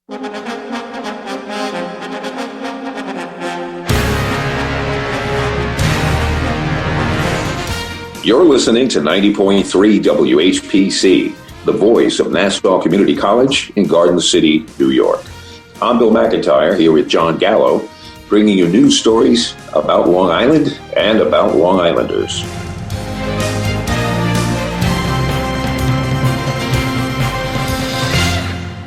You're listening to 90.3 WHPC, the voice of Nassau Community College in Garden City, New York. I'm Bill McIntyre here with John Gallo, bringing you news stories about Long Island and about Long Islanders.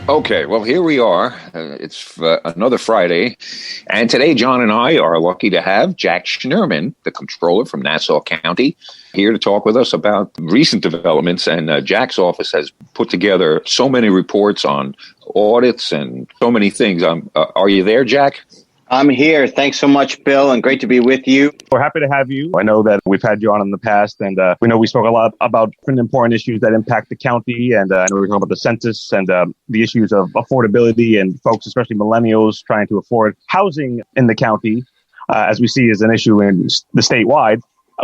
Okay, well, here we are. It's another Friday. And today, John and I are lucky to have Jack Schnirman, the Comptroller from Nassau County, here to talk with us about recent developments. And Jack's office has put together so many reports on audits and so many things. Are you there, Jack? I'm here. Thanks so much, Bill, and great to be with you. We're happy to have you. I know that we've had you on in the past, and we know we spoke a lot about different important issues that impact the county, and I know we were talking about the census and the issues of affordability and folks, especially millennials, trying to afford housing in the county, as we see as an issue in the statewide.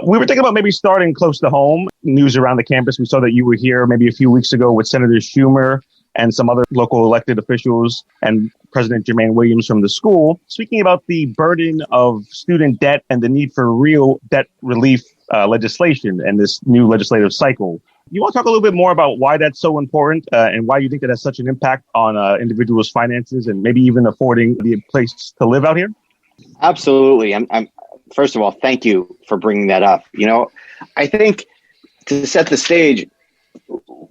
We were thinking about maybe starting close to home, news around the campus. We saw that you were here maybe a few weeks ago with Senator Schnirman and some other local elected officials and President Jermaine Williams from the school, speaking about the burden of student debt and the need for real debt relief legislation and this new legislative cycle. You want to talk a little bit more about why that's so important and why you think it has such an impact on individuals' finances and maybe even affording the place to live out here? Absolutely. I'm first of all, thank you for bringing that up. You know, I think to set the stage,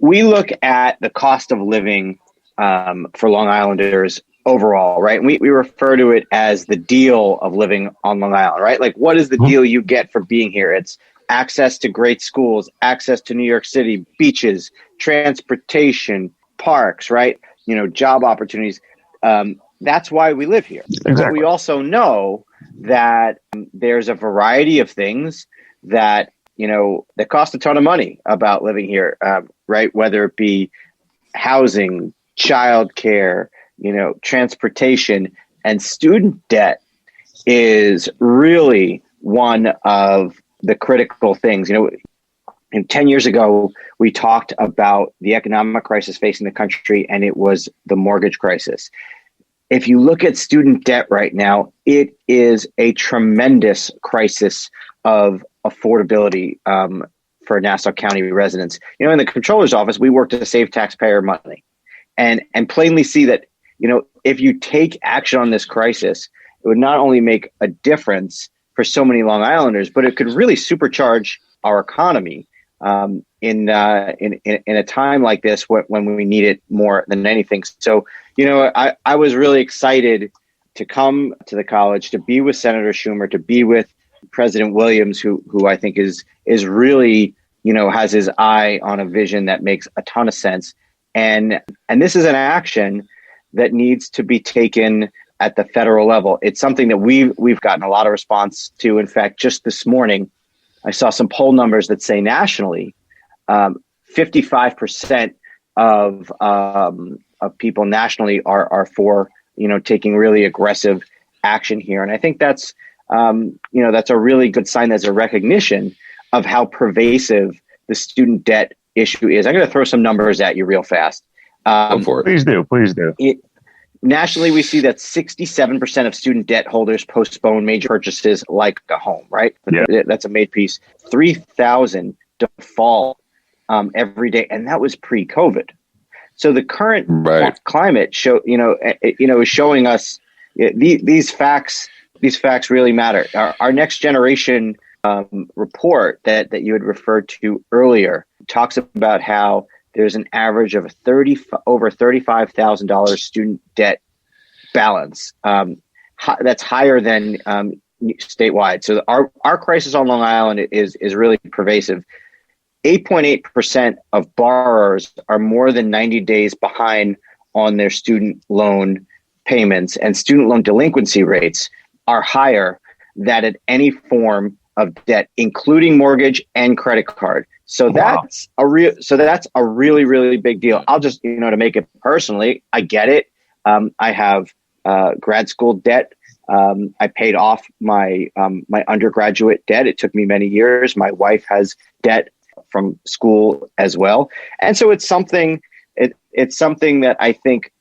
we look at the cost of living for Long Islanders overall, right? And we refer to it as the deal of living on Long Island, right? Like, what is the deal you get for being here? It's access to great schools, access to New York City, beaches, transportation, parks, right? You know, job opportunities. That's why we live here. Exactly. But we also know that there's a variety of things that, you know, that cost a ton of money about living here, right? Whether it be housing, childcare, you know, transportation, and student debt is really one of the critical things. You know, 10 years ago, we talked about the economic crisis facing the country, and it was the mortgage crisis. If you look at student debt right now, it is a tremendous crisis of affordability for Nassau County residents. You know, in the Comptroller's office, we work to save taxpayer money and plainly see that, you know, if you take action on this crisis, it would not only make a difference for so many Long Islanders, but it could really supercharge our economy in a time like this when we need it more than anything. So, you know, I was really excited to come to the college, to be with Senator Schnirman, to be with President Williams, who I think is really, you know, has his eye on a vision that makes a ton of sense. And this is an action that needs to be taken at the federal level. It's something that we've gotten a lot of response to. In fact, just this morning, I saw some poll numbers that say nationally, 55% of people nationally are for, you know, taking really aggressive action here. And I think that's, you know, that's a really good sign. There's a recognition of how pervasive the student debt issue is. I'm going to throw some numbers at you real fast. Go for it. Please do. Nationally, we see that 67% of student debt holders postpone major purchases like a home, right? Yeah. That's a made piece. 3,000 default every day. And that was pre-COVID. So the current climate is showing us these facts really matter. Our next generation report that you had referred to earlier talks about how there's an average of over $35,000 student debt balance. That's higher than statewide. So our crisis on Long Island is really pervasive. 8.8% of borrowers are more than 90 days behind on their student loan payments, and student loan delinquency rates are higher than at any form of debt, including mortgage and credit card. So that's a really, really big deal. I'll just, you know, to make it personally, I get it. I have grad school debt. I paid off my undergraduate debt. It took me many years. My wife has debt from school as well. And so it's something that I think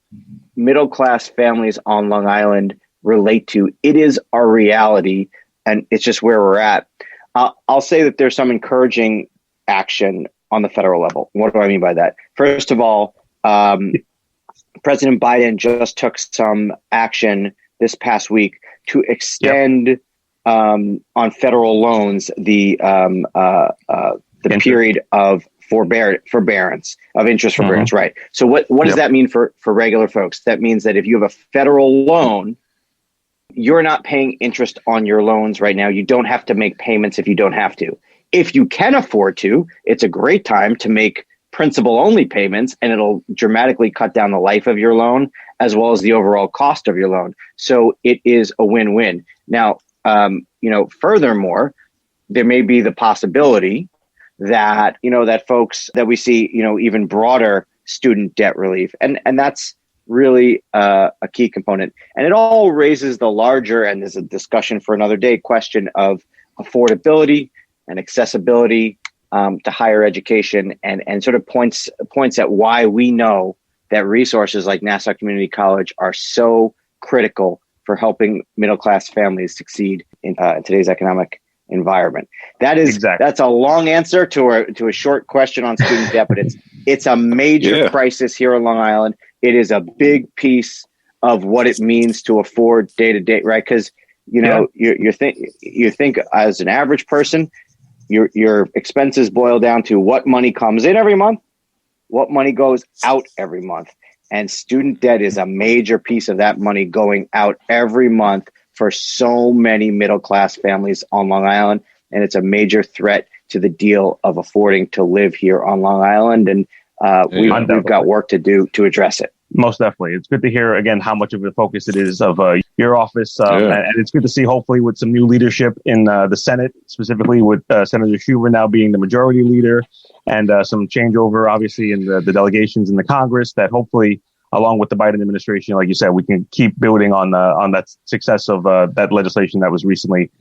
middle class families on Long Island relate to. It is our reality, and it's just where we're at. I'll say that there's some encouraging action on the federal level. What do I mean by that? First of all, President Biden just took some action this past week to extend on federal loans the period of forbearance of interest forbearance, right? So what does that mean for regular folks? That means that if you have a federal loan, you're not paying interest on your loans right now. You don't have to make payments if you don't have to. If you can afford to, it's a great time to make principal only payments, and it'll dramatically cut down the life of your loan as well as the overall cost of your loan. So it is a win-win. Now, furthermore, there may be the possibility that, that folks that we see, even broader student debt relief. And that's really a key component. And it all raises the larger, and there's a discussion for another day, question of affordability and accessibility to higher education, and sort of points at why we know that resources like Nassau Community College are so critical for helping middle-class families succeed in today's economic environment. That's a long answer to a short question on student debt, but it's a major crisis here on Long Island. It is a big piece of what it means to afford day to day, right? Because you think as an average person, your expenses boil down to what money comes in every month, what money goes out every month. And student debt is a major piece of that money going out every month for so many middle-class families on Long Island. And it's a major threat to the deal of affording to live here on Long Island. And we've got work to do to address it. Most definitely. It's good to hear, again, how much of a focus it is of your office. And it's good to see, hopefully, with some new leadership in the Senate, specifically with Senator Schnirman now being the majority leader, and some changeover, obviously, in the delegations in the Congress, that hopefully, along with the Biden administration, like you said, we can keep building on that success of that legislation that was recently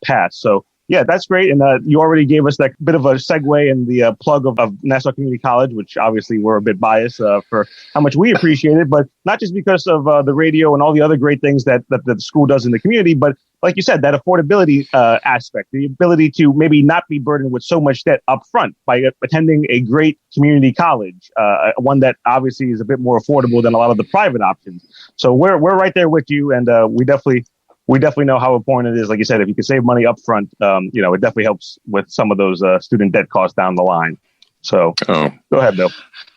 passed. So, yeah, that's great. And you already gave us that bit of a segue in the plug of Nassau Community College, which obviously we're a bit biased for how much we appreciate it, but not just because of the radio and all the other great things that the school does in the community, but like you said, that affordability aspect, the ability to maybe not be burdened with so much debt up front by attending a great community college, one that obviously is a bit more affordable than a lot of the private options. So we're right there with you, and we definitely know how important it is. Like you said, if you can save money up front, it definitely helps with some of those student debt costs down the line. So go ahead, Bill.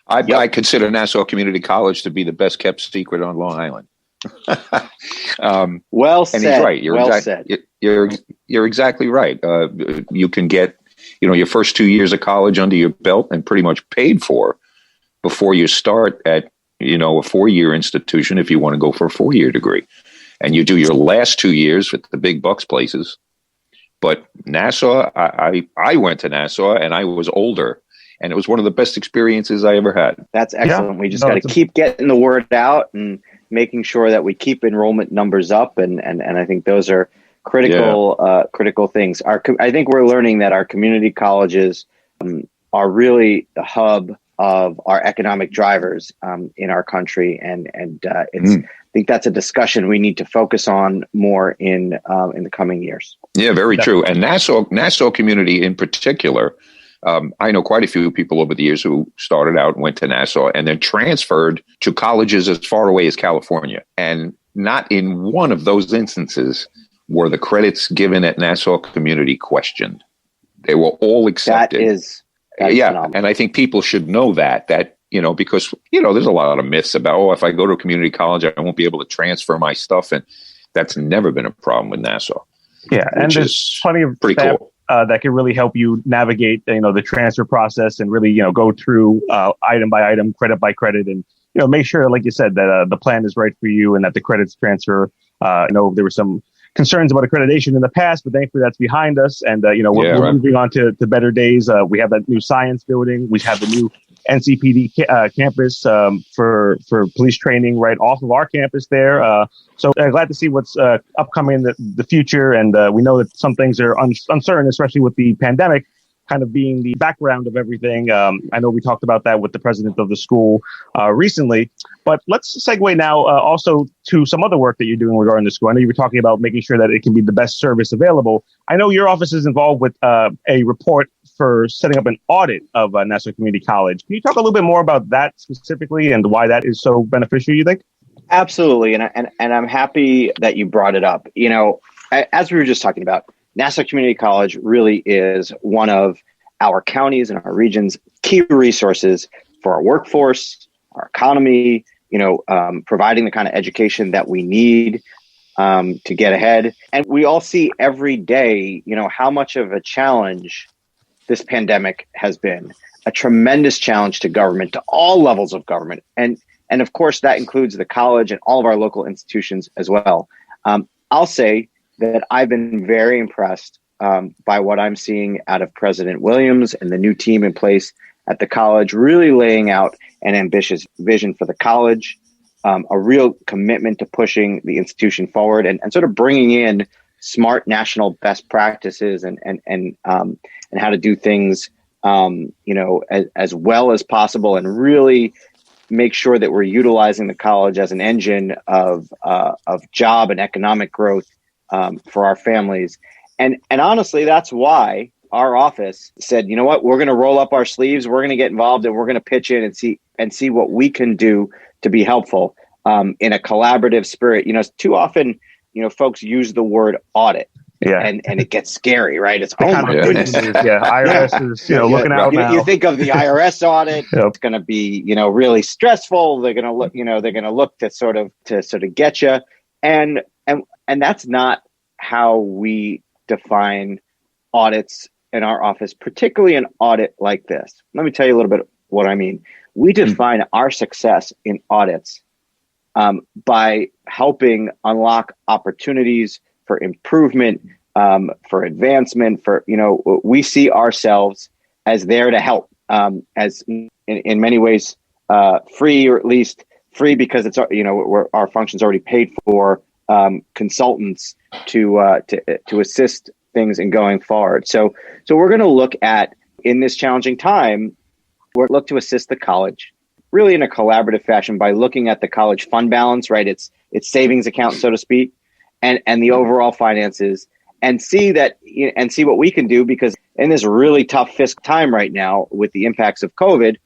I consider Nassau Community College to be the best kept secret on Long Island. Well said. And he's right. You're exactly right. You can get, your first 2 years of college under your belt and pretty much paid for before you start at, a 4-year institution if you want to go for a 4-year degree. And you do your last 2 years with the big bucks places. But Nassau, I went to Nassau and I was older, and it was one of the best experiences I ever had. That's excellent. Yeah. We just got to keep getting the word out and making sure that we keep enrollment numbers up. And I think those are critical things. I think we're learning that our community colleges are really the hub of our economic drivers in our country. And I think that's a discussion we need to focus on more in the coming years. Yeah, very true. And Nassau community in particular, I know quite a few people over the years who started out and went to Nassau and then transferred to colleges as far away as California. And not in one of those instances were the credits given at Nassau community questioned. They were all accepted. That is phenomenal. And I think people should know that because, there's a lot of myths about, if I go to a community college, I won't be able to transfer my stuff. And that's never been a problem with Nassau. Yeah. And there's plenty of pretty cool. That can really help you navigate, the transfer process and really, go through item by item, credit by credit, and, make sure, like you said, that the plan is right for you and that the credits transfer. There were some concerns about accreditation in the past, but thankfully that's behind us. And, we're moving on to better days. We have that new science building. We have the new NCPD campus for police training right off of our campus there. So glad to see what's upcoming in the future. And we know that some things are uncertain, especially with the pandemic. kind of being the background of everything. I know we talked about that with the president of the school recently, but let's segue now also to some other work that you're doing regarding the school. I know you were talking about making sure that it can be the best service available. I know your office is involved with a report for setting up an audit of Nassau Community College. Can you talk a little bit more about that specifically and why that is so beneficial, you think? Absolutely. And I'm happy that you brought it up. You know, as we were just talking about, Nassau Community College really is one of our counties and our region's key resources for our workforce, our economy, providing the kind of education that we need to get ahead. And we all see every day, how much of a challenge this pandemic has been, a tremendous challenge to government, to all levels of government. And of course, that includes the college and all of our local institutions as well. I'll say that I've been very impressed by what I'm seeing out of President Williams and the new team in place at the college, really laying out an ambitious vision for the college, a real commitment to pushing the institution forward and sort of bringing in smart national best practices and how to do things, as well as possible, and really make sure that we're utilizing the college as an engine of job and economic growth for our families. And honestly, that's why our office said, you know what, we're going to roll up our sleeves, we're going to get involved, and we're going to pitch in and see what we can do to be helpful in a collaborative spirit. Too often, folks use the word audit. Yeah. And it gets scary, right? It's, oh my goodness. IRS is, looking out now. You think of the IRS audit, it's going to be, really stressful. They're going to look, they're going to look to sort of get you. And that's not how we define audits in our office, particularly an audit like this. Let me tell you a little bit what I mean. We define our success in audits by helping unlock opportunities for improvement, for advancement, we see ourselves as there to help, as in many ways free, or at least free because it's, our function's already paid for, consultants to assist things in going forward. So we're going to look at, in this challenging time, we're look to assist the college really in a collaborative fashion by looking at the college fund balance, right? Its savings account, so to speak, and the overall finances, and see what we can do, because in this really tough fiscal time right now with the impacts of COVID,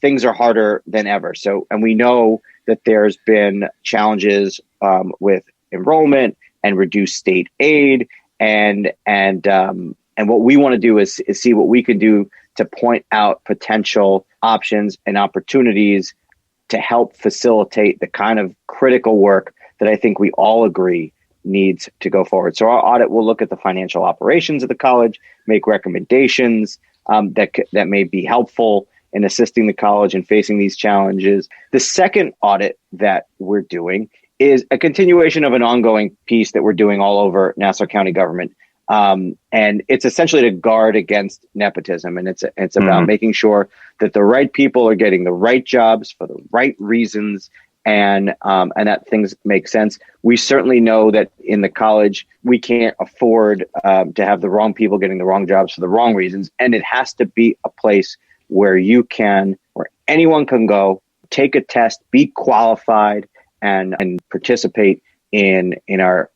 things are harder than ever. So, and we know that there's been challenges with enrollment and reduced state aid, and what we want to do is see what we can do to point out potential options and opportunities to help facilitate the kind of critical work that I think we all agree needs to go forward. So our audit will look at the financial operations of the college, make recommendations that may be helpful in assisting the college in facing these challenges. The second audit that we're doing is a continuation of an ongoing piece that we're doing all over Nassau County government. And it's essentially to guard against nepotism. And it's about making sure that the right people are getting the right jobs for the right reasons, and that things make sense. We certainly know that in the college, we can't afford to have the wrong people getting the wrong jobs for the wrong reasons. And it has to be a place where anyone can go, take a test, be qualified, and participate in our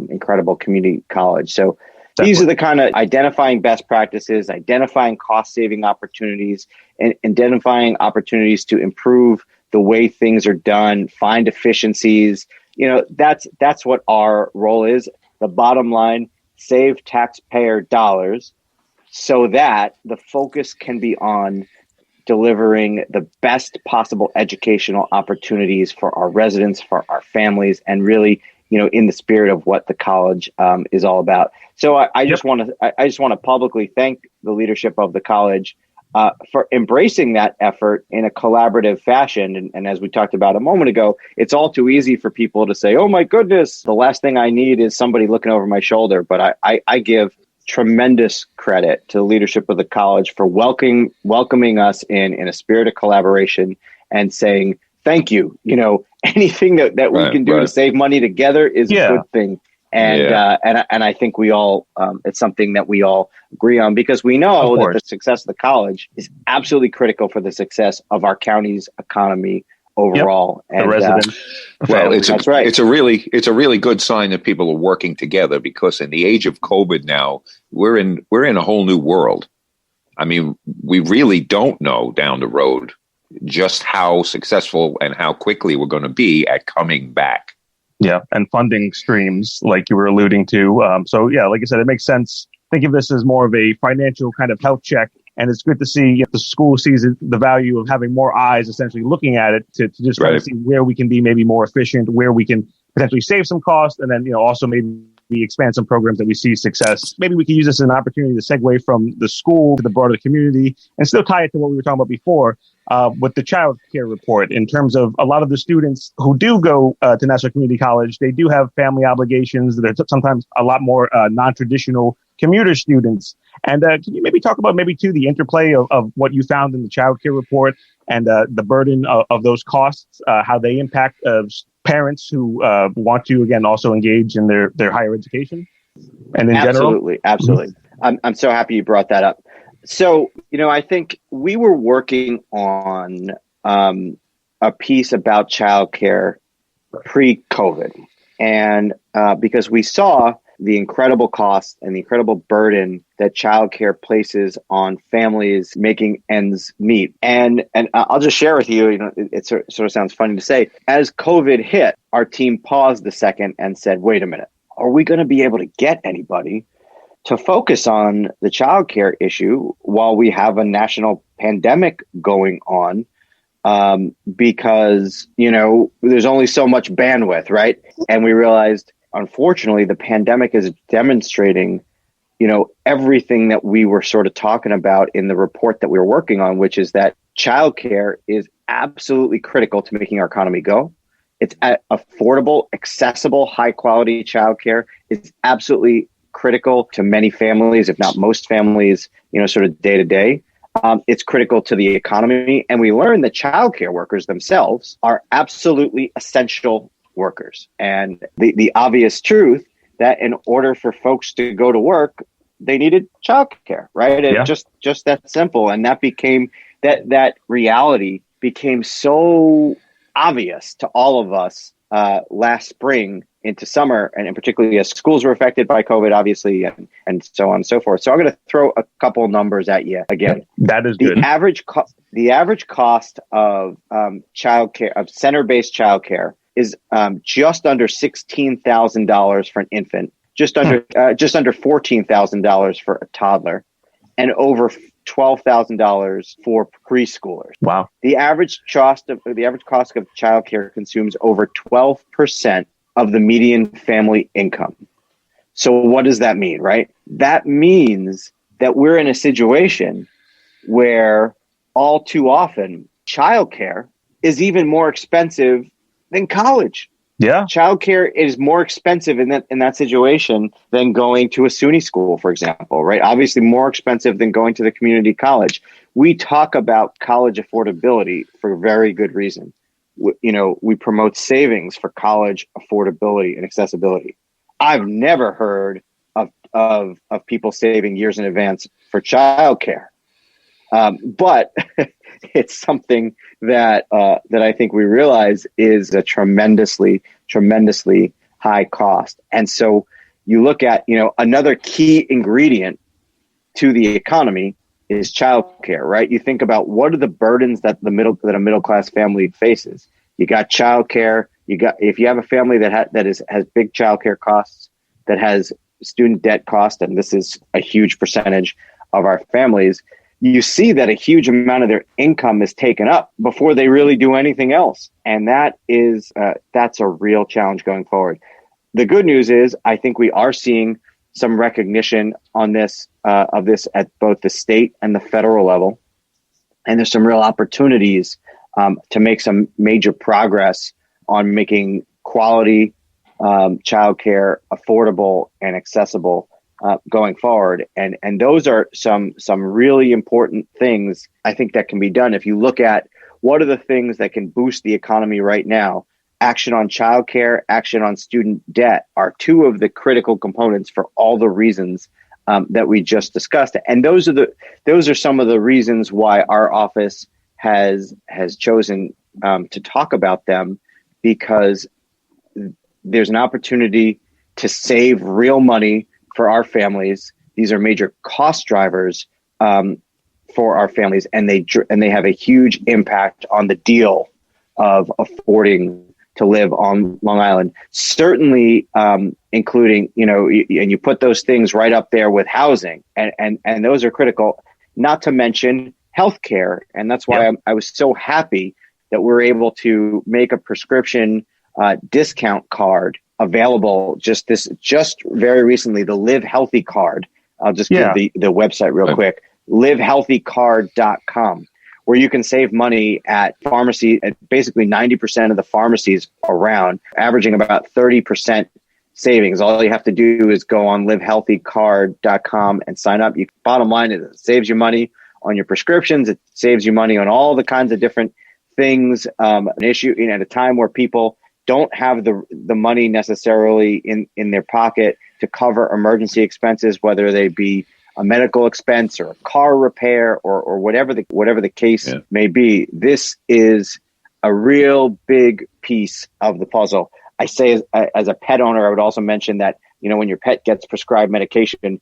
incredible community college. So these are the kind of identifying best practices, identifying cost-saving opportunities, and identifying opportunities to improve the way things are done, find efficiencies. That's what our role is. The bottom line, save taxpayer dollars so that the focus can be on delivering the best possible educational opportunities for our residents, for our families, and really, in the spirit of what the college is all about. So I just want to publicly thank the leadership of the college for embracing that effort in a collaborative fashion. And as we talked about a moment ago, it's all too easy for people to say, oh my goodness, the last thing I need is somebody looking over my shoulder. But I give tremendous credit to the leadership of the college for welcoming us in a spirit of collaboration and saying, thank you. Anything that we can do to save money together is a good thing. And I think we all it's something that we all agree on, because we know that the success of the college is absolutely critical for the success of our county's economy overall. Yep. And the residents. Well, that's right. It's a really good sign that people are working together, because in the age of COVID now, we're in a whole new world. I mean, we really don't know down the road just how successful and how quickly we're going to be at coming back. Yeah, and funding streams, like you were alluding to. So, yeah, like I said, it makes sense. Think of this as more of a financial kind of health check. And it's good to see the school sees the value of having more eyes essentially looking at it to just try to see where we can be maybe more efficient, where we can potentially save some cost, and then, also maybe we expand some programs that we see success. Maybe we can use this as an opportunity to segue from the school to the broader community and still tie it to what we were talking about before with the child care report, in terms of a lot of the students who do go to Nassau Community College. They do have family obligations that are sometimes a lot more non-traditional commuter students. And can you maybe talk about the interplay of what you found in the child care report and the burden of those costs, how they impact parents who want to, again, also engage in their higher education and in general? Absolutely. I'm so happy you brought that up. So, I think we were working on a piece about childcare pre-COVID, and because we saw the incredible cost and the incredible burden that childcare places on families making ends meet. And I'll just share with you, it sort of sounds funny to say, as COVID hit, our team paused a second and said, wait a minute, are we going to be able to get anybody to focus on the childcare issue while we have a national pandemic going on? Because, there's only so much bandwidth, right? And we realized, unfortunately, the pandemic is demonstrating, everything that we were sort of talking about in the report that we were working on, which is that childcare is absolutely critical to making our economy go. It's affordable, accessible, high quality childcare is absolutely critical to many families, if not most families, sort of day to day. It's critical to the economy. And we learned that childcare workers themselves are absolutely essential workers. And the obvious truth that in order for folks to go to work, they needed childcare, right? And just that simple. And that became that reality became so obvious to all of us last spring into summer, and particularly as schools were affected by COVID, obviously, and so on and so forth. So I'm going to throw a couple numbers at you again. That is good. The average cost of childcare, of center-based childcare, is just under $16,000 for an infant, just under $14,000 for a toddler, and over $12,000 for preschoolers. Wow! The average cost of childcare consumes over 12% of the median family income. So what does that mean, right? That means that we're in a situation where all too often childcare is even more expensive than college. Yeah. Childcare is more expensive in that situation than going to a SUNY school, for example, right? Obviously more expensive than going to the community college. We talk about college affordability for very good reason. We promote savings for college affordability and accessibility. I've never heard of people saving years in advance for childcare. But it's something that I think we realize is a tremendously high cost. And so you look at, another key ingredient to the economy is childcare, right? You think about what are the burdens that a middle class family faces. You got childcare. If you have a family that has big childcare costs, that has student debt cost, and this is a huge percentage of our families, you see that a huge amount of their income is taken up before they really do anything else. And that's a real challenge going forward. The good news is I think we are seeing some recognition on this of this at both the state and the federal level. And there's some real opportunities to make some major progress on making quality childcare affordable and accessible going forward. And those are some really important things I think that can be done. If you look at what are the things that can boost the economy right now, action on childcare, action on student debt are two of the critical components for all the reasons that we just discussed. And those are some of the reasons why our office has chosen to talk about them, because there's an opportunity to save real money for our families. These are major cost drivers for our families, and they have a huge impact on the deal of affording to live on Long Island. Certainly, including, and you put those things right up there with housing, and those are critical. Not to mention healthcare, and that's why I was so happy that we're able to make a prescription discount card available just very recently, the Live Healthy card. I'll just give the website real quick, livehealthycard.com, where you can save money at pharmacy, at basically 90% of the pharmacies around, averaging about 30% savings. All you have to do is go on livehealthycard.com and sign up. Bottom line is it saves you money on your prescriptions. It saves you money on all the kinds of different things. An issue at a time where people don't have the money necessarily in their pocket to cover emergency expenses, whether they be a medical expense or a car repair or whatever the case may be. This is a real big piece of the puzzle. I say as a pet owner, I would also mention that, when your pet gets prescribed medication,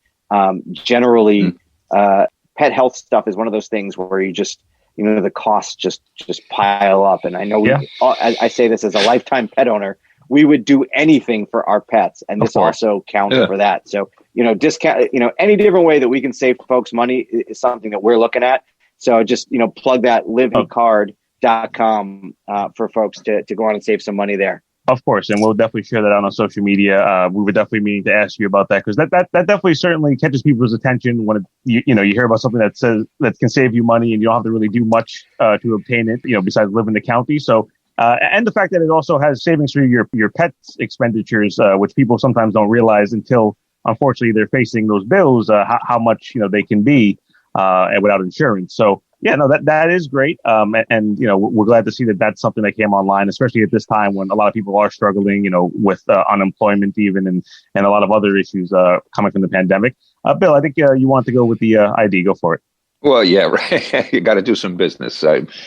generally pet health stuff is one of those things where you just, the costs just pile up. And I know I say this as a lifetime pet owner, we would do anything for our pets. And this also counts for that. So, discount, any different way that we can save folks money is something that we're looking at. So just, plug that livehealthycard.com for folks to go on and save some money there. Of course, and we'll definitely share that out on social media. We were definitely meaning to ask you about that, because that definitely certainly catches people's attention when you hear about something that says that can save you money and you don't have to really do much to obtain it, besides live in the county. So, and the fact that it also has savings for your pets expenditures, which people sometimes don't realize until, unfortunately, they're facing those bills, how much they can be without insurance. So. Yeah, no, that is great. And we're glad to see that that's something that came online, especially at this time when a lot of people are struggling, with unemployment even and a lot of other issues coming from the pandemic. Bill, I think you want to go with the ID. Go for it. Well, yeah, right. You got to do some business.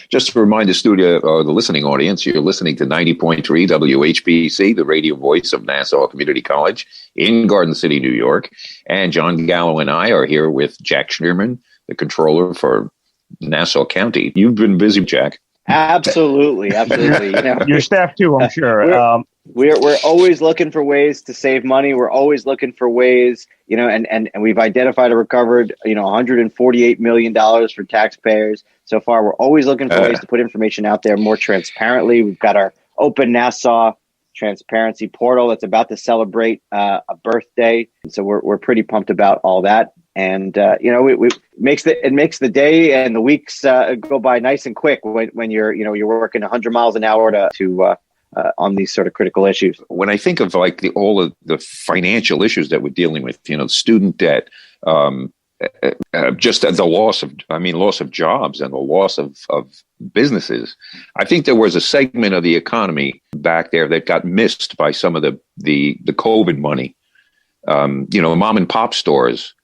Just to remind the studio or the listening audience, you're listening to 90.3 WHBC, the radio voice of Nassau Community College in Garden City, New York. And John Gallo and I are here with Jack Schnirman, the controller for Nassau County. You've been busy, Jack. Absolutely. Your staff too, I'm sure. We're always looking for ways to save money. We're always looking for ways, and we've identified and recovered, $148 million for taxpayers so far. We're always looking for ways to put information out there more transparently. We've got our Open Nassau Transparency Portal that's about to celebrate a birthday. So we're pretty pumped about all that. And it makes the day and the weeks go by nice and quick when you're working 100 miles an hour to on these sort of critical issues. When I think of all of the financial issues that we're dealing with, student debt, just the loss of jobs and the loss of businesses, I think there was a segment of the economy back there that got missed by some of the COVID money. Mom and pop stores.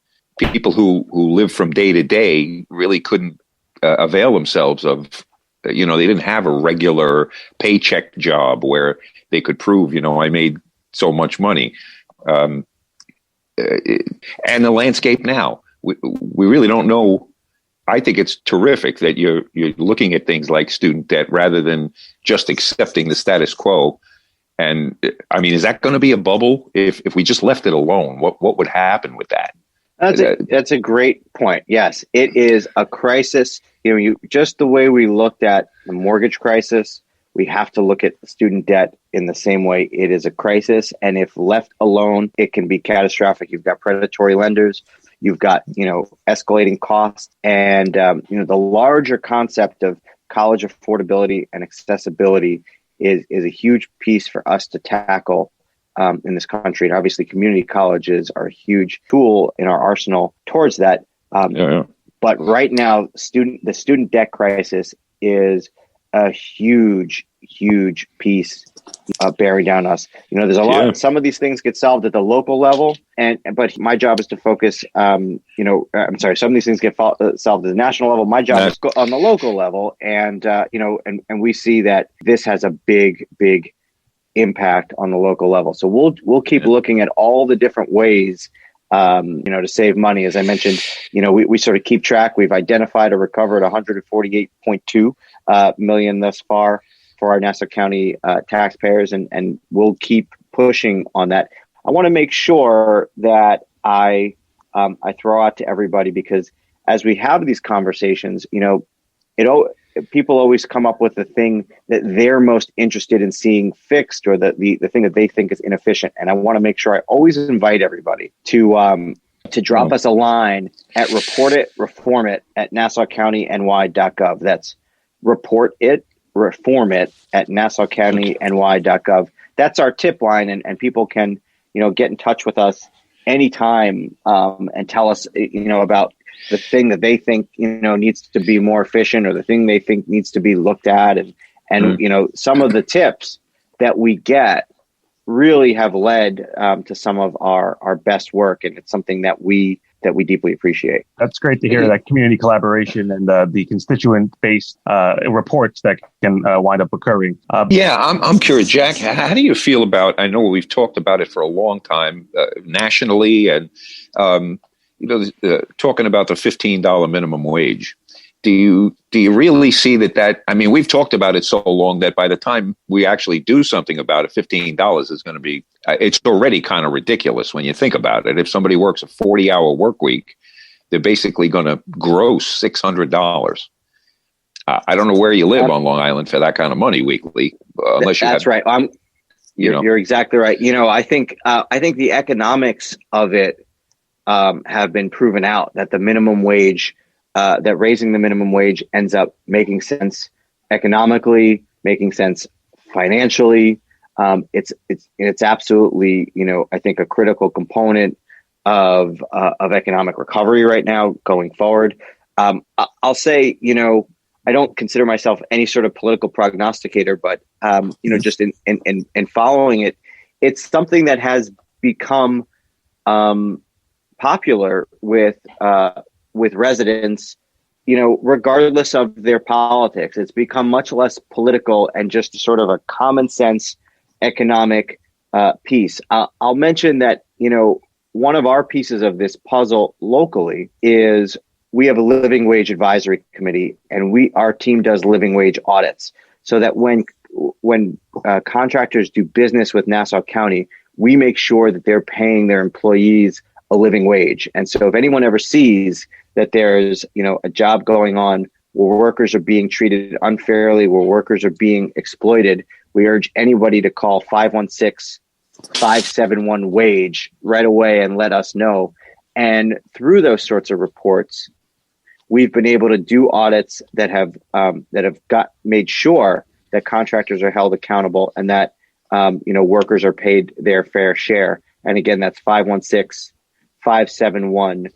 People who live from day to day really couldn't avail themselves of, they didn't have a regular paycheck job where they could prove, I made so much money. And the landscape now, we really don't know. I think it's terrific that you're looking at things like student debt rather than just accepting the status quo. And is that going to be a bubble if we just left it alone? What would happen with that? That's a great point. Yes, it is a crisis. Just the way we looked at the mortgage crisis, we have to look at student debt in the same way. It is a crisis, and if left alone, it can be catastrophic. You've got predatory lenders, you've got escalating costs, and the larger concept of college affordability and accessibility is a huge piece for us to tackle in this country. And obviously community colleges are a huge tool in our arsenal towards that. But right now, the student debt crisis is a huge huge piece bearing down us. There's a lot. Some of these things get solved at the local level, but my job is to focus. I'm sorry. Some of these things get solved at the national level. My job is on the local level, and we see that this has a big impact on the local level. So we'll keep looking at all the different ways, to save money. As I mentioned, we sort of keep track. We've identified or recovered 148.2 million thus far for our Nassau County taxpayers, and we'll keep pushing on that. I want to make sure that I throw out to everybody, because as we have these conversations, people always come up with the thing that they're most interested in seeing fixed, or the thing that they think is inefficient. And I want to make sure I always invite everybody to drop us a line at reportitreformit@NassauCountyNY.gov. That's reformit@NassauCountyNY.gov. That's our tip line, and people can get in touch with us anytime and tell us about the thing that they think needs to be more efficient, or the thing they think needs to be looked at, and some of the tips that we get really have led to some of our best work, and it's something that we deeply appreciate. That's great to hear, that community collaboration and the constituent-based reports that can wind up occurring. I'm curious, Jack, how do you feel about, I know we've talked about it for a long time nationally, and talking about the $15 minimum wage. Do you really see that? I mean, we've talked about it so long that by the time we actually do something about it, $15 is going to be, it's already kind of ridiculous when you think about it. If somebody works a 40-hour work week, they're basically going to gross $600. I don't know where you live on Long Island for that kind of money weekly, unless you. That's right. You're exactly right. I think the economics of it have been proven out, that the minimum wage, that raising the minimum wage ends up making sense economically, making sense financially. It's absolutely, I think, a critical component of economic recovery right now going forward. I'll say, I don't consider myself any sort of political prognosticator, but just in following it, it's something that has become popular with residents, regardless of their politics. It's become much less political and just sort of a common sense economic piece. I'll mention that, one of our pieces of this puzzle locally is we have a living wage advisory committee, and our team does living wage audits, so that when contractors do business with Nassau County, we make sure that they're paying their employees a living wage. And so if anyone ever sees that there's, a job going on where workers are being treated unfairly, where workers are being exploited, we urge anybody to call 516-571-WAGE right away and let us know. And through those sorts of reports, we've been able to do audits that have made sure that contractors are held accountable, and that workers are paid their fair share. And again, that's 516-571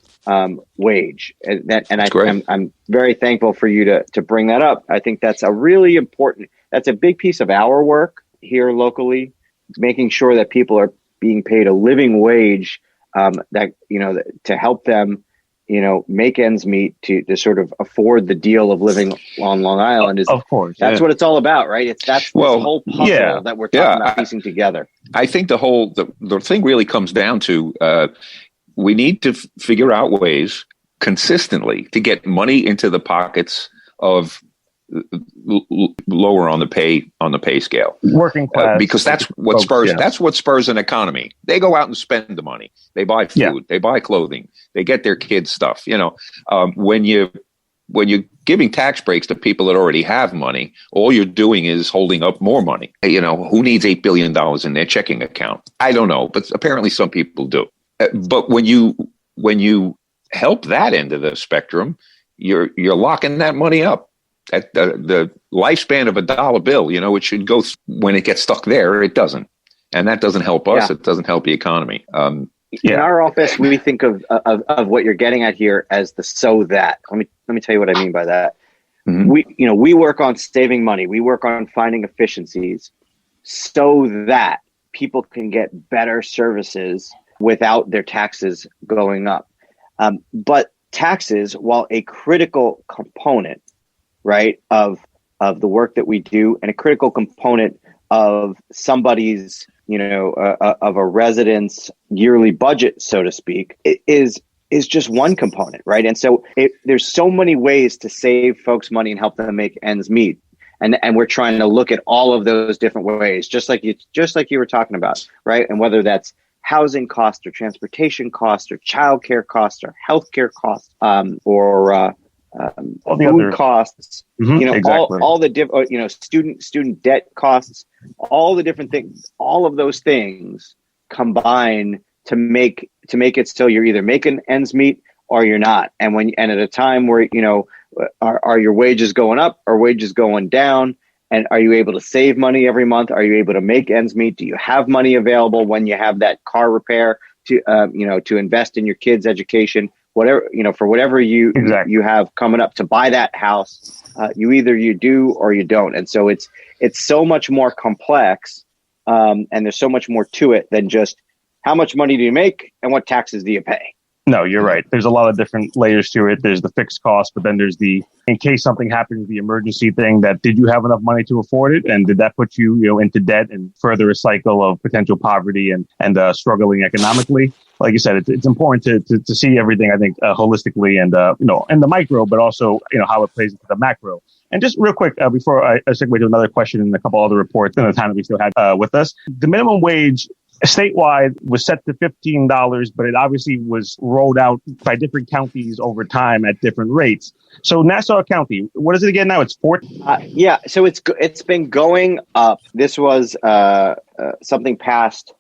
WAGE. I'm very thankful for you to bring that up. I think that's a really important, that's a big piece of our work here locally, making sure that people are being paid a living wage, that to help them make ends meet, to sort of afford the deal of living on Long Island. Of course, that's what it's all about, right? This whole puzzle that we're talking about piecing together. I think the thing really comes down to we need to figure out ways consistently to get money into the pockets of lower on the pay scale, working class, because that's what spurs an economy. They go out and spend the money. They buy food, they buy clothing, they get their kids stuff. When you're giving tax breaks to people that already have money, all you're doing is holding up more money. Who needs $8 billion in their checking account? I don't know, but apparently some people do. But when you help that end of the spectrum, you're locking that money up. At the lifespan of a dollar bill, it should go when it gets stuck there, it doesn't. And that doesn't help us. It doesn't help the economy. In our office, we think of what you're getting at here as the so that. Let me tell you what I mean by that. We work on saving money. We work on finding efficiencies so that people can get better services without their taxes going up. But taxes, while a critical component, right, of the work that we do, and a critical component of somebody's, of a resident's yearly budget, so to speak, is just one component, right? And so there's so many ways to save folks money and help them make ends meet. And we're trying to look at all of those different ways, just like you were talking about, right? And whether that's housing costs or transportation costs or childcare costs or healthcare costs, or food costs, exactly. all the different, student debt costs, all the different things, all of those things combine to make it so you're either making ends meet or you're not. And at a time where, are your wages going up or wages going down? And are you able to save money every month? Are you able to make ends meet? Do you have money available when you have that car repair to invest in your kids' education? Whatever, for whatever you have coming up to buy that house, you do or you don't. And so it's so much more complex, and there's so much more to it than just how much money do you make and what taxes do you pay? No, you're right. There's a lot of different layers to it. There's the fixed cost, but then there's the, in case something happens, the emergency thing that, did you have enough money to afford it? And did that put you, into debt and further a cycle of potential poverty and struggling economically? Like you said, it's important to see everything, I think, holistically and, in the micro, but also, how it plays into the macro. And just real quick, before I segue to another question and a couple other reports in the time that we still had with us, the minimum wage statewide was set to $15, but it obviously was rolled out by different counties over time at different rates. So Nassau County, what is it again now? It's $14? So it's been going up. This was something passed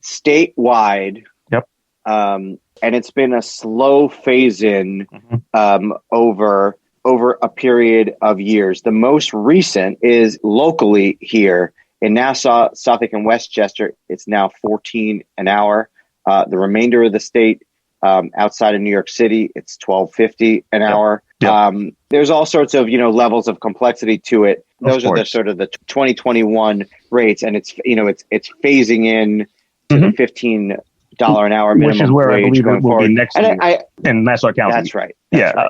statewide. Yep. And it's been a slow phase in over a period of years. The most recent is locally here. In Nassau, Suffolk, and Westchester, it's now $14 an hour. The remainder of the state, outside of New York City, it's $12.50 an hour. Yep. There's all sorts of levels of complexity to it. Those are the sort of the 2021 rates, and it's phasing in to the $15 an hour minimum which is where wage I believe going it will forward. be next year in Nassau County. That's right.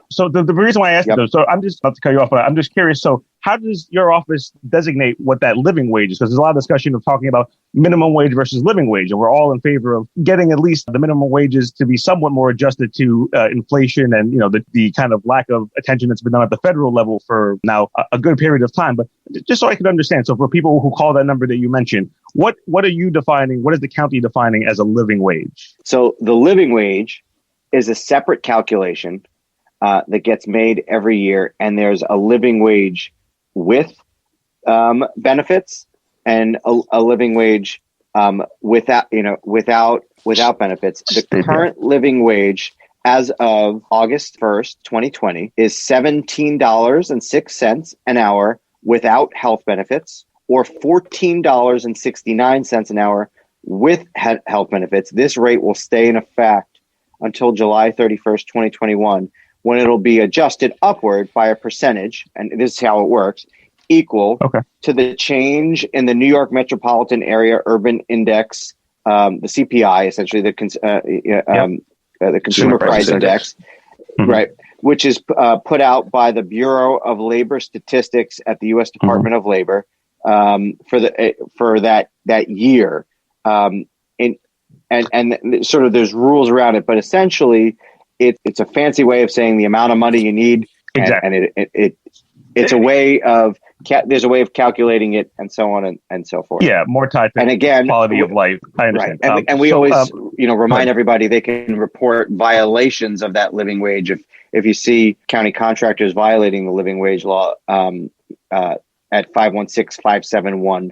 So the reason why I asked you, so I'm just not to cut you off, but I'm just curious. So how does your office designate what that living wage is? Because there's a lot of discussion of talking about minimum wage versus living wage, and we're all in favor of getting at least the minimum wages to be somewhat more adjusted to inflation and the kind of lack of attention that's been done at the federal level for now a good period of time. But just so I can understand, so for people who call that number that you mentioned, what are you defining? What is the county defining as a living wage? So the living wage is a separate calculation that gets made every year, and there's a living wage with benefits and a living wage without benefits. The current living wage as of August 1st, 2020 is $17.06 an hour without health benefits, or $14.69 an hour with health benefits. This rate will stay in effect until July 31st, 2021, when it'll be adjusted upward by a percentage, and this is how it works, equal to the change in the New York Metropolitan Area Urban Index, the CPI, essentially the Consumer Price Index, right, which is put out by the Bureau of Labor Statistics at the U.S. Department of Labor for that year, and sort of there's rules around it, but essentially it's a fancy way of saying the amount of money you need, and it's a way of there's a way of calculating it, and so on and so forth. Yeah, more tied to quality of life. I understand. Right, and we always remind everybody they can report violations of that living wage if you see county contractors violating the living wage law at 516-571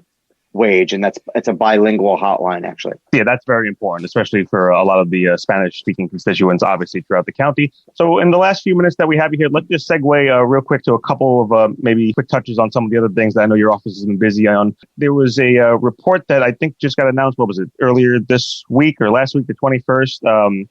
wage, and it's a bilingual hotline, actually. Yeah, that's very important, especially for a lot of the Spanish-speaking constituents, obviously, throughout the county. So in the last few minutes that we have here, let's just segue real quick to a couple of maybe quick touches on some of the other things that I know your office has been busy on. There was a report that I think just got announced, what was it, earlier this week or last week, the 21st,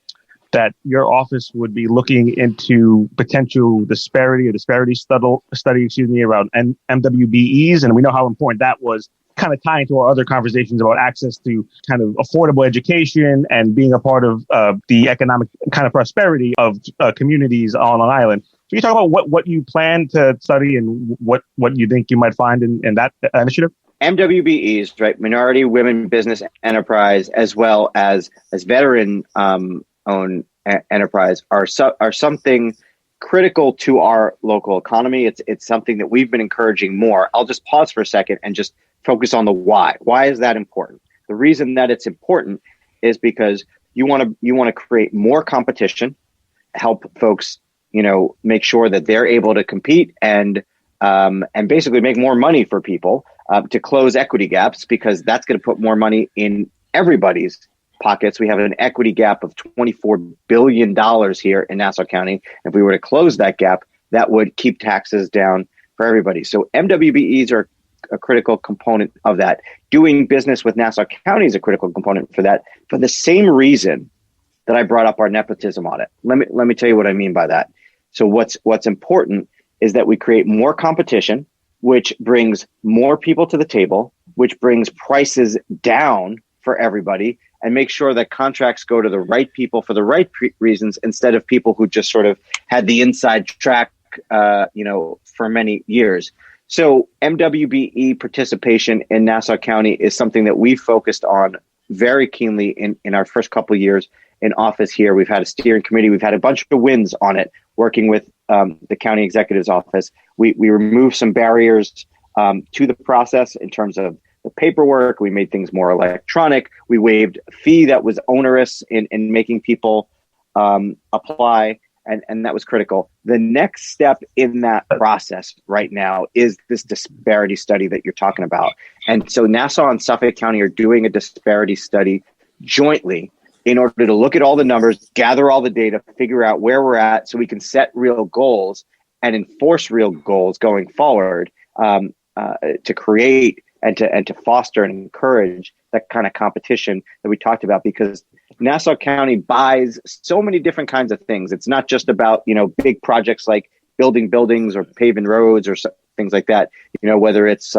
that your office would be looking into potential disparity study around MWBEs. And we know how important that was, kind of tying to our other conversations about access to kind of affordable education and being a part of the economic kind of prosperity of communities on Long Island. Can you talk about what you plan to study and what you think you might find in that initiative? MWBEs, right? Minority Women Business Enterprise, as well as veteran owned enterprise, are something critical to our local economy. It's something that we've been encouraging more. I'll just pause for a second and just focus on the why. Why is that important? The reason that it's important is because you want to create more competition, help folks, make sure that they're able to compete and basically make more money for people, to close equity gaps, because that's going to put more money in everybody's pockets. We have an equity gap of $24 billion here in Nassau County. If we were to close that gap, that would keep taxes down for everybody. So MWBEs are a critical component of that. Doing business with Nassau County is a critical component for that, for the same reason that I brought up our nepotism audit. Let me tell you what I mean by that. So what's important is that we create more competition, which brings more people to the table, which brings prices down for everybody, and make sure that contracts go to the right people for the right reasons, instead of people who just sort of had the inside track, for many years. So MWBE participation in Nassau County is something that we focused on very keenly in our first couple of years in office here. We've had a steering committee. We've had a bunch of wins on it, working with the county executive's office. We removed some barriers to the process in terms of the paperwork. We made things more electronic. We waived a fee that was onerous in making people apply. And that was critical. The next step in that process right now is this disparity study that you're talking about. And so Nassau and Suffolk County are doing a disparity study jointly in order to look at all the numbers, gather all the data, figure out where we're at, so we can set real goals and enforce real goals going forward, to create and to foster and encourage that kind of competition that we talked about. Because Nassau County buys so many different kinds of things. It's not just about, big projects like building buildings or paving roads or things like that, whether it's,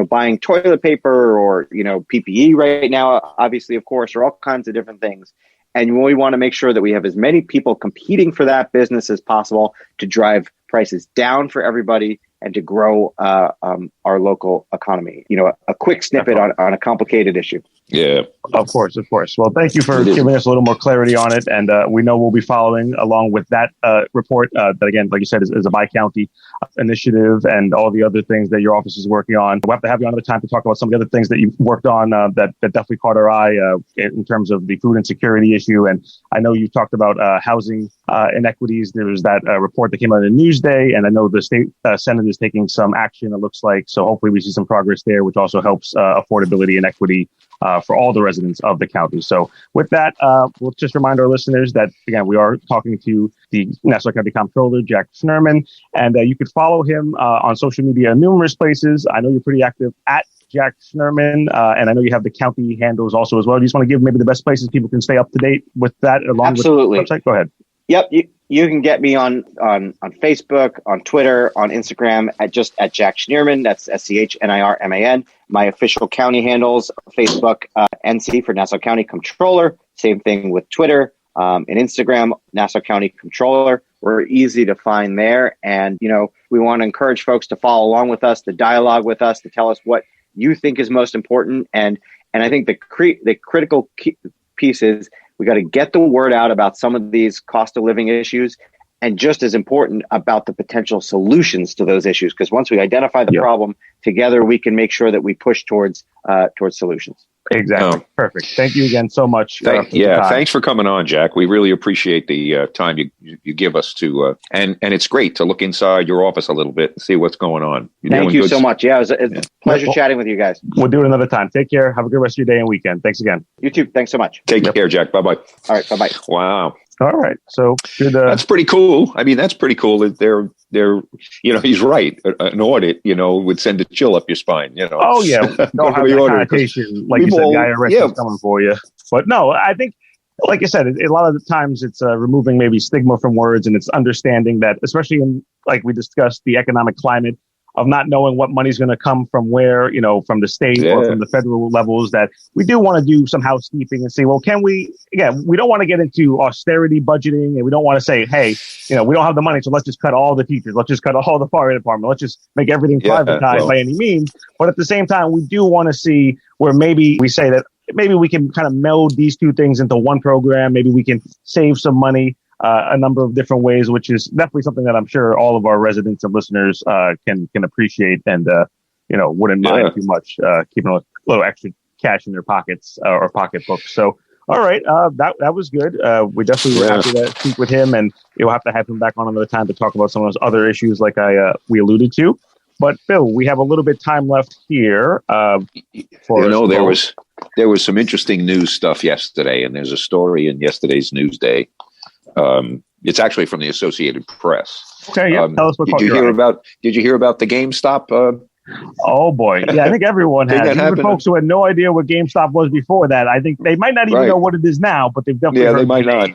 buying toilet paper or, PPE right now, obviously, of course, or all kinds of different things. And we want to make sure that we have as many people competing for that business as possible to drive prices down for everybody and to grow our local economy. A quick snippet on a complicated issue. Yeah, of course. Well, thank you for giving us a little more clarity on it. And we know we'll be following along with that report that, again, like you said, is a bi-county initiative, and all the other things that your office is working on. We'll have to have you on another time to talk about some of the other things that you've worked on that definitely caught our eye in terms of the food insecurity issue. And I know you talked about housing inequities. There was that report that came out in Newsday, and I know the state Senate is taking some action, it looks like. So hopefully we see some progress there, which also helps affordability and equity for all the residents of the county. So with that, we'll just remind our listeners that, again, we are talking to the Nassau County Comptroller, Jack Schnirman, and you could follow him on social media in numerous places. I know you're pretty active at Jack Schnirman, and I know you have the county handles also as well. Do you just want to give maybe the best places people can stay up to date with that along Absolutely. With the website? Go ahead. Yep. You can get me on Facebook, on Twitter, on Instagram at Jack Schnirman. That's SCHNIRMAN. My official county handles, Facebook, NC for Nassau County Comptroller. Same thing with Twitter and Instagram, Nassau County Comptroller. We're easy to find there. And, we want to encourage folks to follow along with us, to dialogue with us, to tell us what you think is most important. And I think the critical piece is, we got to get the word out about some of these cost of living issues, and just as important, about the potential solutions to those issues. Because once we identify the problem together, we can make sure that we push towards solutions. Exactly. Perfect. Thank you again so much. Thanks for coming on, Jack. We really appreciate the time you give us to, and it's great to look inside your office a little bit and see what's going on. Thank you so much. Yeah, it's a pleasure chatting with you guys. We'll do it another time. Take care. Have a good rest of your day and weekend. Thanks again. You too. Thanks so much. Take care, Jack. Bye-bye. All right. Bye-bye. Wow. All right. So good. That's pretty cool. I mean, that's pretty cool that they're, he's right. An audit, would send a chill up your spine, Oh yeah. No, have that connotation. Like you said, the IRS is coming for you. But no, I think like I said, a lot of the times it's removing maybe stigma from words, and it's understanding that, especially in, like we discussed, the economic climate of not knowing what money's going to come from where, from the state or from the federal levels, that we do want to do some housekeeping and say, well, can we, again, we don't want to get into austerity budgeting, and we don't want to say, hey, we don't have the money, so let's just cut all the teachers. Let's just cut all the fire department. Let's just make everything privatized by any means. But at the same time, we do want to see where maybe we say that maybe we can kind of meld these two things into one program. Maybe we can save some money a number of different ways, which is definitely something that I'm sure all of our residents and listeners can appreciate and wouldn't mind too much, keeping a little extra cash in their pockets or pocketbooks. So, all right, that was good. We definitely were happy to speak with him, and you'll have to have him back on another time to talk about some of those other issues, like we alluded to. But Phil, we have a little bit of time left here. There was some interesting news stuff yesterday, and there's a story in yesterday's Newsday. It's actually from the Associated Press. Okay, yeah. Tell us what Did you hear about the GameStop? Oh boy, yeah, I think everyone has. Even folks who had no idea what GameStop was before that, I think they might not even know what it is now, but they've definitely heard they might not.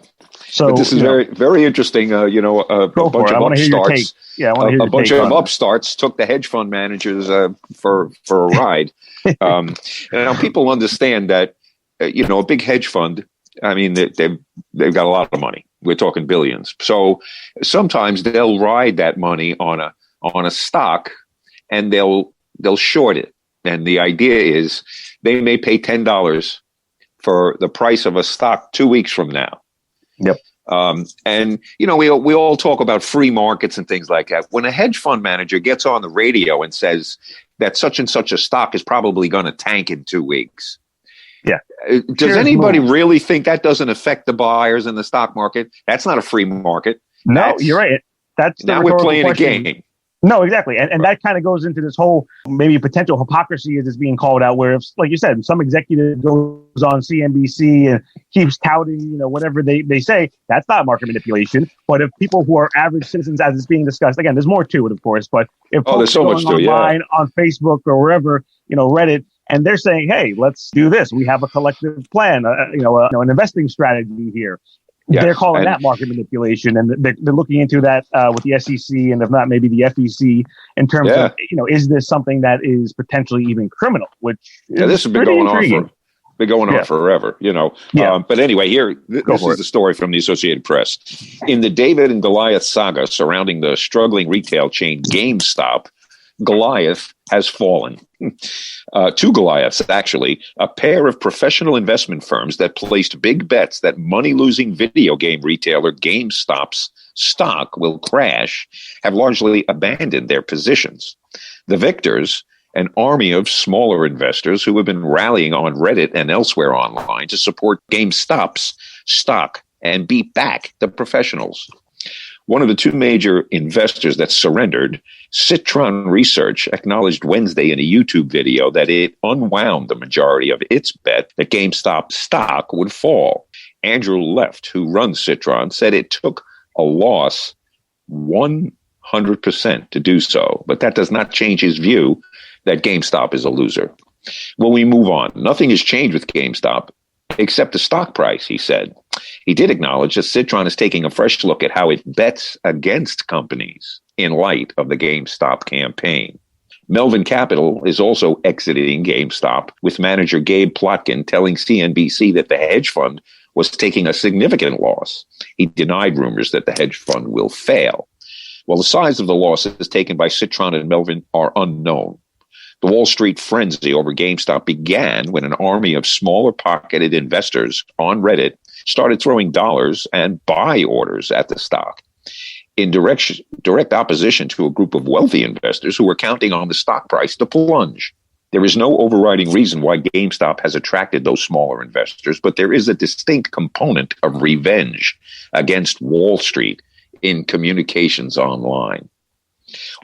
So but this is very, very interesting. A bunch of upstarts. A bunch of upstarts took the hedge fund managers for a ride. Now people understand that a big hedge fund. I mean, they've got a lot of money. We're talking billions. So sometimes they'll ride that money on a stock, and they'll short it. And the idea is they may pay $10 for the price of a stock 2 weeks from now. Yep. And we all talk about free markets and things like that. When a hedge fund manager gets on the radio and says that such and such a stock is probably going to tank in 2 weeks. Yeah. Does anybody really think that doesn't affect the buyers in the stock market? That's not a free market. No, you're right. That's now we're playing a game. No, exactly. And that kind of goes into this whole maybe potential hypocrisy as it's being called out, where, if, like you said, some executive goes on CNBC and keeps touting, whatever they say, that's not market manipulation. But if people who are average citizens, as it's being discussed, again, there's more to it, of course, but if there's so much to it, online, on Facebook or wherever, Reddit, and they're saying, hey, let's do this. We have a collective plan, an investing strategy here. Yes, they're calling that market manipulation, and they're looking into that with the SEC, and if not, maybe the FEC, in terms of, is this something that is potentially even criminal? Which this has been going on forever, But anyway, here this is the story from the Associated Press. In the David and Goliath saga surrounding the struggling retail chain GameStop, Goliath has fallen. Two Goliaths, actually, a pair of professional investment firms that placed big bets that money-losing video game retailer GameStop's stock will crash, have largely abandoned their positions. The victors, an army of smaller investors who have been rallying on Reddit and elsewhere online to support GameStop's stock and beat back the professionals. One of the two major investors that surrendered, Citron Research, acknowledged Wednesday in a YouTube video that it unwound the majority of its bet that GameStop stock would fall. Andrew Left, who runs Citron, said it took a loss 100% to do so, but that does not change his view that GameStop is a loser. Well, we move on. Nothing has changed with GameStop except the stock price, he said. He did acknowledge that Citron is taking a fresh look at how it bets against companies in light of the GameStop campaign. Melvin Capital is also exiting GameStop, with manager Gabe Plotkin telling CNBC that the hedge fund was taking a significant loss. He denied rumors that the hedge fund will fail. Well, the size of the losses taken by Citron and Melvin are unknown. The Wall Street frenzy over GameStop began when an army of smaller pocketed investors on Reddit started throwing dollars and buy orders at the stock in direct opposition to a group of wealthy investors who were counting on the stock price to plunge. There is no overriding reason why GameStop has attracted those smaller investors, but there is a distinct component of revenge against Wall Street in communications online.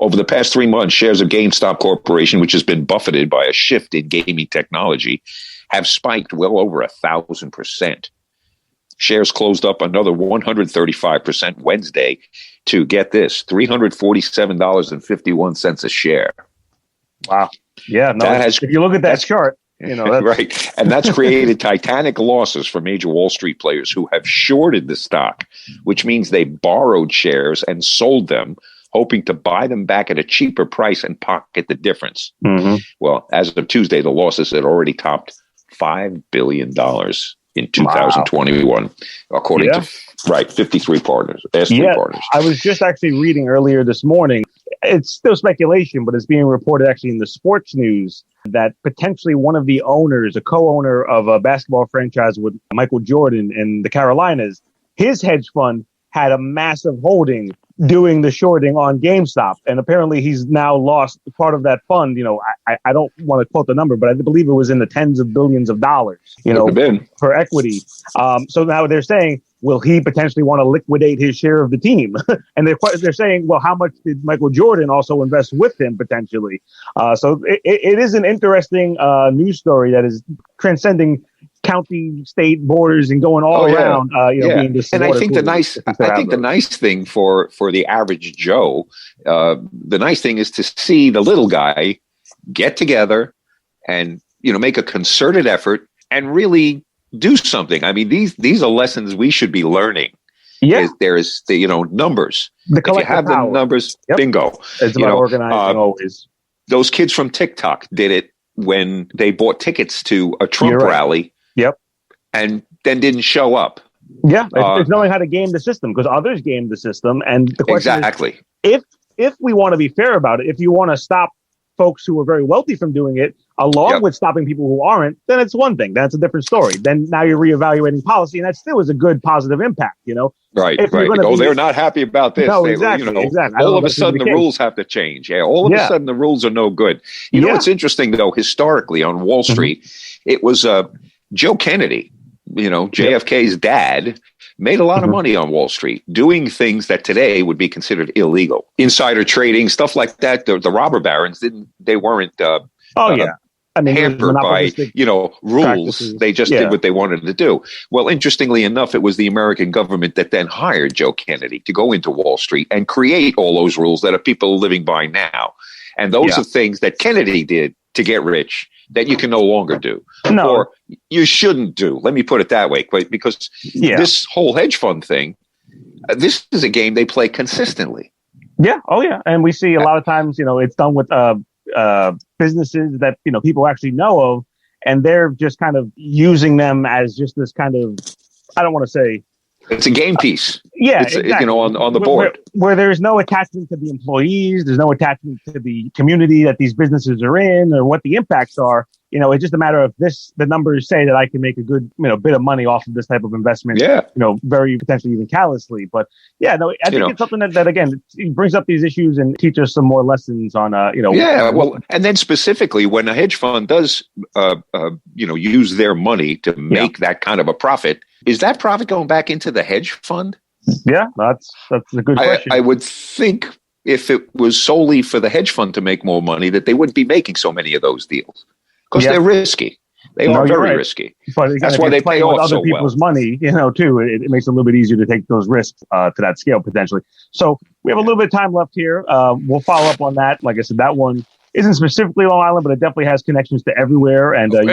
Over the past 3 months, shares of GameStop Corporation, which has been buffeted by a shift in gaming technology, have spiked well over 1,000%. Shares closed up another 135% Wednesday to, get this, $347.51 a share. Wow. Yeah, no, if you look at that chart, Right. And that's created titanic losses for major Wall Street players who have shorted the stock, which means they borrowed shares and sold them, hoping to buy them back at a cheaper price and pocket the difference. Mm-hmm. Well, as of Tuesday, the losses had already topped $5 billion in 2021, wow. According to 53 partners. Partners. I was just actually reading earlier this morning. It's still speculation, but it's being reported actually in the sports news that potentially one of the owners, a co-owner of a basketball franchise with Michael Jordan in the Carolinas, his hedge fund had a massive holding doing the shorting on GameStop. And apparently he's now lost part of that fund. I don't want to quote the number, but I believe it was in the tens of billions of dollars, for equity. So now they're saying, will he potentially want to liquidate his share of the team? And they're saying, well, how much did Michael Jordan also invest with him potentially? So it is an interesting news story that is transcending county, state borders and going all around. Being this. And I think the nice thing for the average Joe, the nice thing is to see the little guy get together and make a concerted effort and really do something. I mean, these are lessons we should be learning. Yeah, there's the numbers. If you have the numbers, bingo. It's about organizing always. Those kids from TikTok did it when they bought tickets to a Trump rally. Yep. And then didn't show up. Yeah, it's knowing how to game the system because others game the system. And the question is, if we want to be fair about it, if you want to stop folks who are very wealthy from doing it, along with stopping people who aren't, then it's one thing. That's a different story. Then now you're reevaluating policy, and that still is a good positive impact, Right. They're not happy about this. No, exactly. All of a sudden, the rules have to change. Yeah, all of a sudden, the rules are no good. You know what's interesting, though, historically on Wall Street, it was Joe Kennedy, JFK's dad, made a lot of money on Wall Street doing things that today would be considered illegal. Insider trading, stuff like that. The robber barons weren't hampered by, rules. Practices. They just did what they wanted to do. Well, interestingly enough, it was the American government that then hired Joe Kennedy to go into Wall Street and create all those rules that are people living by now. And those are things that Kennedy did to get rich that you can no longer do. No. Or you shouldn't do. Let me put it that way. Because this whole hedge fund thing, this is a game they play consistently. Yeah. Oh, yeah. And we see a lot of times, it's done with businesses that, people actually know of, and they're just kind of using them as just this kind of, I don't want to say. It's a game piece. Yeah, it's, exactly. On the board. Where there's no attachment to the employees, there's no attachment to the community that these businesses are in or what the impacts are. It's just a matter of the numbers say that I can make a good, bit of money off of this type of investment. Yeah. Very potentially even callously. But I think it's something that again, it brings up these issues and teaches some more lessons on, Yeah. Well, and then specifically when a hedge fund does, use their money to make that kind of a profit, is that profit going back into the hedge fund? Yeah, that's a good question. I would think if it was solely for the hedge fund to make more money, that they wouldn't be making so many of those deals. Because they're risky. They are very risky. But again, that's why they pay off other people's money, too. It makes it a little bit easier to take those risks to that scale, potentially. So we have a little bit of time left here. We'll follow up on that. Like I said, that one isn't specifically Long Island, but it definitely has connections to everywhere. And there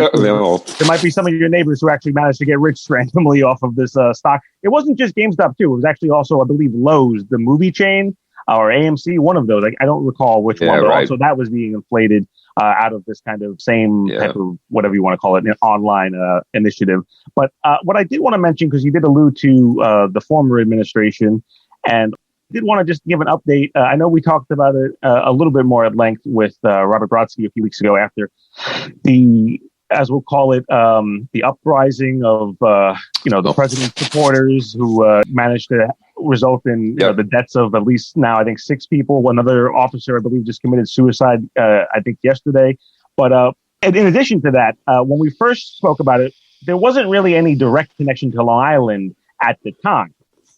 might be some of your neighbors who actually managed to get rich randomly off of this stock. It wasn't just GameStop, too. It was actually also, I believe, Lowe's, the movie chain, or AMC, one of those. I don't recall which one, but also that was being inflated out of this kind of same type of, whatever you want to call it, an online initiative. But what I did want to mention, because you did allude to the former administration, and did want to just give an update. I know we talked about it a little bit more at length with Robert Brodsky a few weeks ago after the, as we'll call it, the uprising of, the president's supporters who managed to result in the deaths of at least now, I think, 6 people. Another officer, I believe, just committed suicide, I think, yesterday. But and in addition to that, when we first spoke about it, there wasn't really any direct connection to Long Island at the time.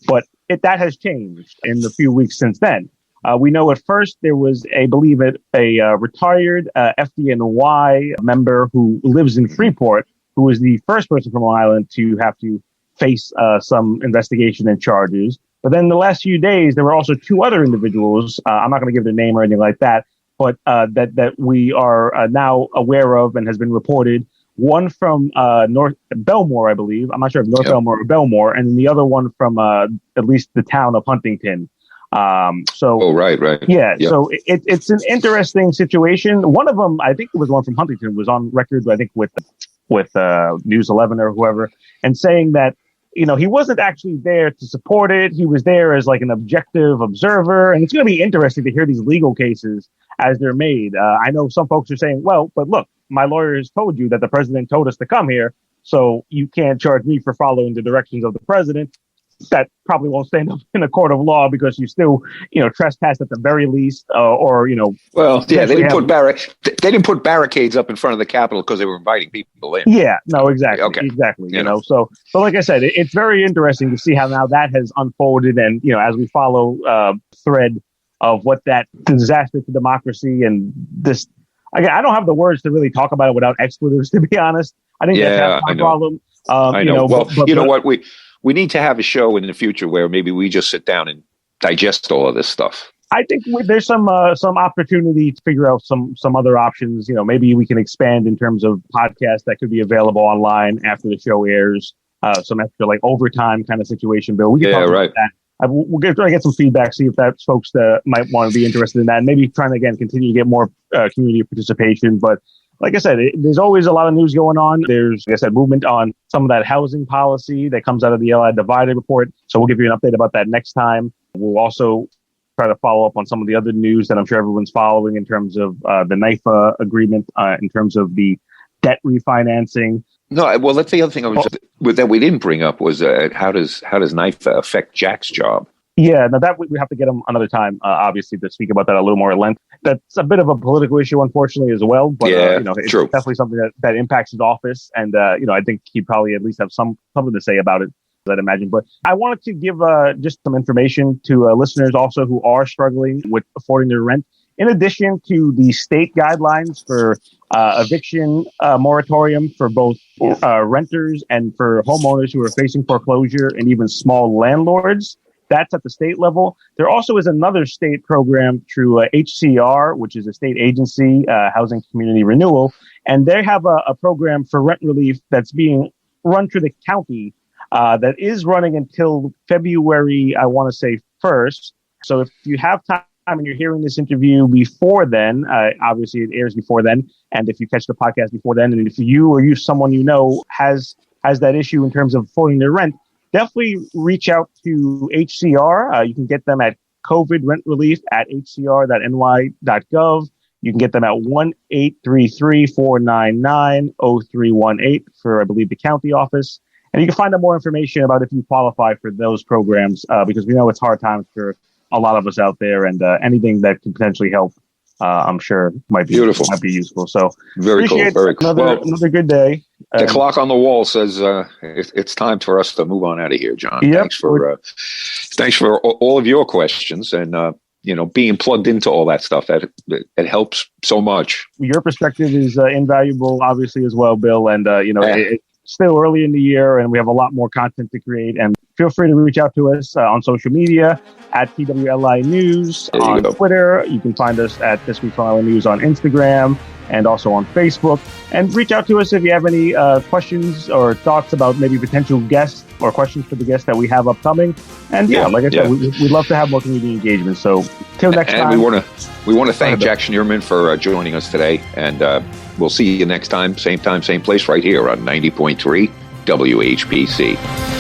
But that has changed in the few weeks since then. We know at first there was, I believe, a retired FDNY member who lives in Freeport, who was the first person from Long Island to have to face some investigation and charges. But then the last few days, there were also 2 other individuals. I'm not going to give their name or anything like that, but that we are now aware of and has been reported one from North Belmore, I believe. I'm not sure if North Belmore or Belmore, and then the other one from at least the town of Huntington. Right. Yeah. Yep. So it's an interesting situation. One of them, I think it was one from Huntington, was on record, I think, with News 11 or whoever, and saying that, he wasn't actually there to support it. He was there as like an objective observer. And it's going to be interesting to hear these legal cases as they're made. I know some folks are saying, well, but look, my lawyer has told you that the president told us to come here, so you can't charge me for following the directions of the president. That probably won't stand up in a court of law because you still, trespassed at the very least, or. Well, yeah, they didn't put barricades up in front of the Capitol because they were inviting people in. Yeah, no, exactly, exactly. So like I said, it's very interesting to see how now that has unfolded, and as we follow thread of what that disaster to democracy and this. Again, I don't have the words to really talk about it without expletives, to be honest. I think that's my problem. I know. What we need to have a show in the future where maybe we just sit down and digest all of this stuff. I think there's some opportunity to figure out some other options. Maybe we can expand in terms of podcasts that could be available online after the show airs. Some extra like overtime kind of situation, Bill. We can talk about that. We'll try to get some feedback, see if that's folks that might want to be interested in that, and maybe trying to, again, continue to get more community participation. But like I said, there's always a lot of news going on. There's, like I said, movement on some of that housing policy that comes out of the Allied Divided report. So we'll give you an update about that next time. We'll also try to follow up on some of the other news that I'm sure everyone's following in terms of the NIFA agreement, in terms of the debt refinancing. No, well, that's the other thing that we didn't bring up was how does NIFA affect Jack's job? Yeah, now that we have to get him another time, obviously, to speak about that a little more at length. That's a bit of a political issue, unfortunately, as well. But it's true. Definitely something that impacts his office, and I think he'd probably at least have something to say about it, I'd imagine. But I wanted to give just some information to listeners also who are struggling with affording their rent. In addition to the state guidelines for eviction moratorium for both renters and for homeowners who are facing foreclosure and even small landlords, that's at the state level. There also is another state program through HCR, which is a state agency, Housing Community Renewal, and they have a program for rent relief that's being run through the county that is running until February, I want to say 1st. So if you have time and you're hearing this interview before then, obviously it airs before then, and if you catch the podcast before then, and if you or someone has that issue in terms of affording their rent, definitely reach out to HCR. You can get them at COVID rent relief at hcr.ny.gov. You can get them at 1-833-499-0318 for, I believe, the county office. And you can find out more information about if you qualify for those programs, because we know it's hard times for a lot of us out there, and anything that can potentially help, I'm sure might be beautiful, might be useful. So very cool. Another good day. The clock on the wall says it's time for us to move on out of here, John. Yep. Thanks for all of your questions and being plugged into all that stuff. It helps so much. Your perspective is invaluable, obviously, as well, Bill. And it's still early in the year, and we have a lot more content to create. And feel free to reach out to us on social media at TWLI News on Twitter. You can find us at This Week on LA News on Instagram and also on Facebook. And reach out to us if you have any questions or thoughts about maybe potential guests or questions for the guests that we have upcoming. And like I said, we'd love to have more community engagement. So till next time. And we want to thank Jack Schnirman for joining us today. And we'll see you next time, same place, right here on 90.3 WHPC.